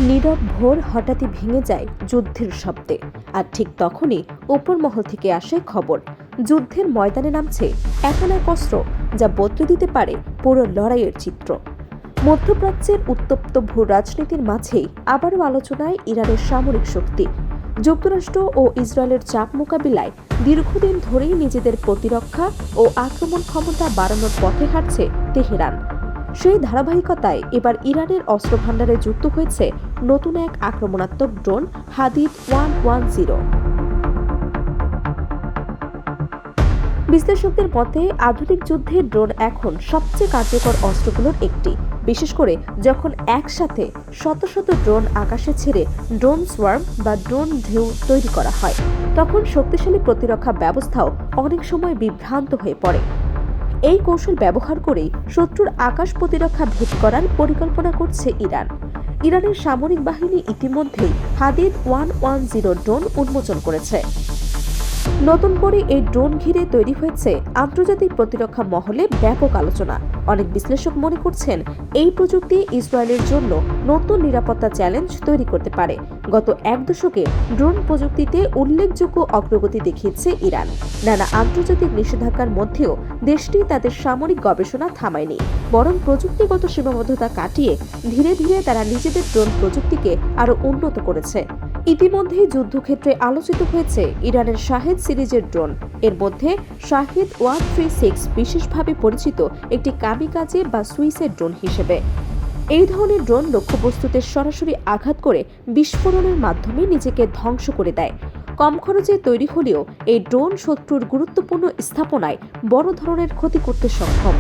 নীরব ভোর হঠাৎই ভেঙে যায় যুদ্ধের শব্দে। আর ঠিক তখনই উপর মহল থেকে আসে খবর, যুদ্ধের ময়দানে নামছে এমন এক অস্ত্র যা বদলে দিতে পারে পুরো লড়াইয়ের চিত্র। মধ্যপ্রাচ্যের উত্তপ্ত ভূ রাজনীতির মাঝেই আবারও আলোচনায় ইরানের সামরিক শক্তি। যুক্তরাষ্ট্র ও ইসরায়েলের চাপ মোকাবিলায় দীর্ঘদিন ধরেই নিজেদের প্রতিরক্ষা ও আক্রমণ ক্ষমতা বাড়ানোর পথে হাঁটছে তেহরান। সেই ধারাবাহিকতায় এবার ইরানের অস্ত্রভান্ডারে যুক্ত হয়েছে নতুন এক আক্রমণাত্মক ড্রোন হাদিদ 110। বিশ্লেষকদের মতে আধুনিক যুদ্ধে ড্রোন এখন সবচেয়ে কার্যকর অস্ত্রগুলোর একটি, বিশেষ করে যখন একসাথে শত শত ড্রোন আকাশে ছেড়ে ড্রোন সোয়ার্ম বা ড্রোন ঢেউ তৈরি করা হয়, তখন শক্তিশালী প্রতিরক্ষা ব্যবস্থাও অনেক সময় বিভ্রান্ত হয়ে পড়ে। এই কৌশল ব্যবহার করেই শত্রুর আকাশ প্রতিরক্ষা ভেদ করার পরিকল্পনা করছে ইরান। ইরানের সামরিক বাহিনী ইতিমধ্যেই হাদিদ 110 ড্রোন উন্মোচন করেছে। নতুন করে এই ড্রোন ঘিরে তৈরি হয়েছে আন্তর্জাতিক প্রতিরক্ষা মহলে ব্যাপক আলোচনা। অনেক বিশ্লেষক মনে করছেন এই প্রযুক্তি ইসরায়েলের জন্য নতুন নিরাপত্তা চ্যালেঞ্জ তৈরি করতে পারে। গত এক দশকে ড্রোন প্রযুক্তিতে উল্লেখযোগ্য অগ্রগতি দেখিয়েছে ইরান। নানা আন্তর্জাতিক নিষেধাজ্ঞার মধ্যেও দেশটি তাদের সামরিক গবেষণা থামায়নি, বরং প্রযুক্তিগত সীমাবদ্ধতা কাটিয়ে ধীরে ধীরে তারা নিজেদের ড্রোন প্রযুক্তিকে আরও উন্নত করেছে। ইতিমধ্যেই যুদ্ধক্ষেত্রে আলোচিত হয়েছে ইরানের শাহেদ সিরিজের ড্রোন। এর মধ্যে শাহেদ 136 বিশেষভাবে পরিচিত একটি কামিকাজে বা সুইসের ড্রোন হিসেবে। এই ধরনের ড্রোন লক্ষ্যবস্তুতে সরাসরি আঘাত করে বিস্ফোরণের মাধ্যমে নিজেকে ধ্বংস করে দেয়। কম খরচে তৈরি হলেও এই ড্রোন শত্রুর গুরুত্বপূর্ণ স্থাপনায় বড় ধরনের ক্ষতি করতে সক্ষম।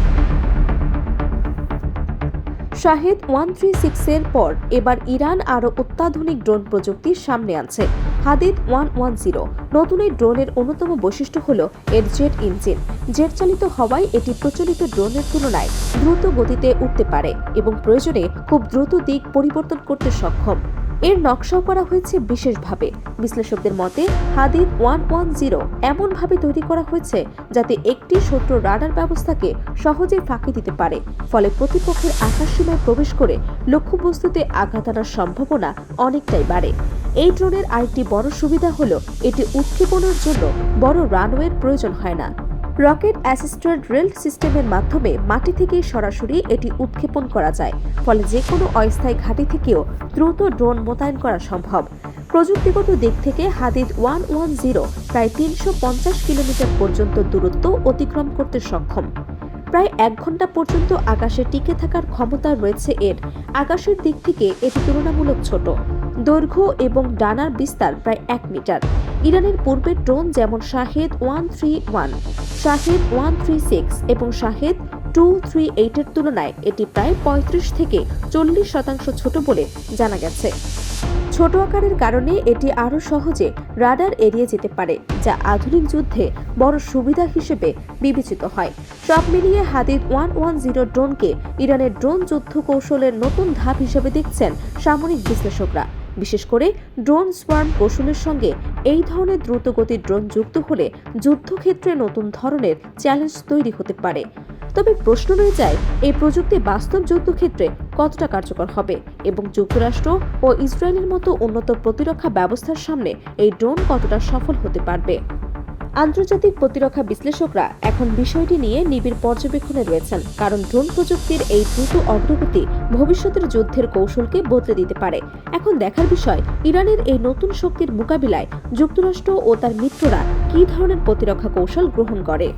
শাহেদ 136 এর পর এবার ইরান আরও অত্যাধুনিক ড্রোন প্রযুক্তির সামনে আনছে হাদিদ 110। নতুন এই ড্রোনের অন্যতম বৈশিষ্ট্য হল এর জেট ইঞ্জিন। জেট চালিত হওয়ায় এটি প্রচলিত ড্রোনের তুলনায় দ্রুত গতিতে উঠতে পারে এবং প্রয়োজনে খুব দ্রুত দিক পরিবর্তন করতে সক্ষম। এর নকশাও করা হয়েছে বিশেষভাবে। বিশ্লেষকদের মতে হাদিদ 110 এমনভাবে তৈরি করা হয়েছে যাতে একটি শত্রু রাডার ব্যবস্থাকে সহজেই ফাঁকি দিতে পারে, ফলে প্রতিপক্ষের আকাশসীমায় প্রবেশ করে লক্ষ্যবস্তুতে আঘাত আনার সম্ভাবনা অনেকটাই বাড়ে। এই ড্রোনের আরেকটি বড় সুবিধা হল এটি উৎক্ষেপণের জন্য বড় রানওয়ের প্রয়োজন হয় না। রকেট অ্যাসিস্টেড রেল সিস্টেমের মাধ্যমে মাটি থেকে সরাসরি এটি উৎক্ষেপণ করা যায়, ফলে যে কোনো অস্থায়ী ঘাঁটি থেকেও দ্রুত ড্রোন মোতায়েন করা সম্ভব। প্রযুক্তিগত দিক থেকে হাদিদ 110 প্রায় 350 কিলোমিটার পর্যন্ত দূরত্ব অতিক্রম করতে সক্ষম। প্রায় 1 ঘন্টা পর্যন্ত আকাশে টিকে থাকার ক্ষমতা রয়েছে এর। আকাশের দিক থেকে এটি তুলনামূলক ছোট। দৈর্ঘ্য এবং ডানার বিস্তার প্রায় 1 মিটার। ইরানের পূর্বের ড্রোন যেমন শাহেদ 131, শাহেদ 136 এবং শাহেদ 238 এর তুলনায় এটি প্রায় 35 থেকে 40% ছোট বলে জানা গেছে। ছোট আকারের কারণে এটি আরও সহজে রাডার এড়িয়ে যেতে পারে, যা আধুনিক যুদ্ধে বড় সুবিধা হিসেবে বিবেচিত হয়। সব মিলিয়ে হাদিদ 110 ড্রোনকে ইরানের ড্রোন যুদ্ধ কৌশলের নতুন ধাপ হিসেবে দেখছেন সামরিক বিশ্লেষকরা। বিশেষ করে ড্রোন সোয়ার্ম কৌশলের সঙ্গে এই ধরনের দ্রুতগতির ড্রোন যুক্ত হলে যুদ্ধক্ষেত্রে নতুন ধরনের চ্যালেঞ্জ তৈরি হতে পারে। তবে প্রশ্ন রয়ে যায়, এই প্রযুক্তি বাস্তব যুদ্ধক্ষেত্রে কতটা কার্যকর হবে এবং যুক্তরাষ্ট্র ও ইসরায়েলের মতো উন্নত প্রতিরক্ষা ব্যবস্থার সামনে এই ড্রোন কতটা সফল হতে পারবে। আন্তর্জাতিক প্রতিরক্ষা বিশ্লেষকরা এখন বিষয়টি নিয়ে নিবিড় পর্যবেক্ষণে রয়েছেন, কারণ ড্রোন প্রযুক্তির এই দ্রুত অগ্রগতি ভবিষ্যতের যুদ্ধের কৌশলকে বদলে দিতে পারে। এখন দেখার বিষয়, ইরানের এই নতুন শক্তির মোকাবিলায় যুক্তরাষ্ট্র ও তার মিত্ররা কী ধরনের প্রতিরক্ষা কৌশল গ্রহণ করে।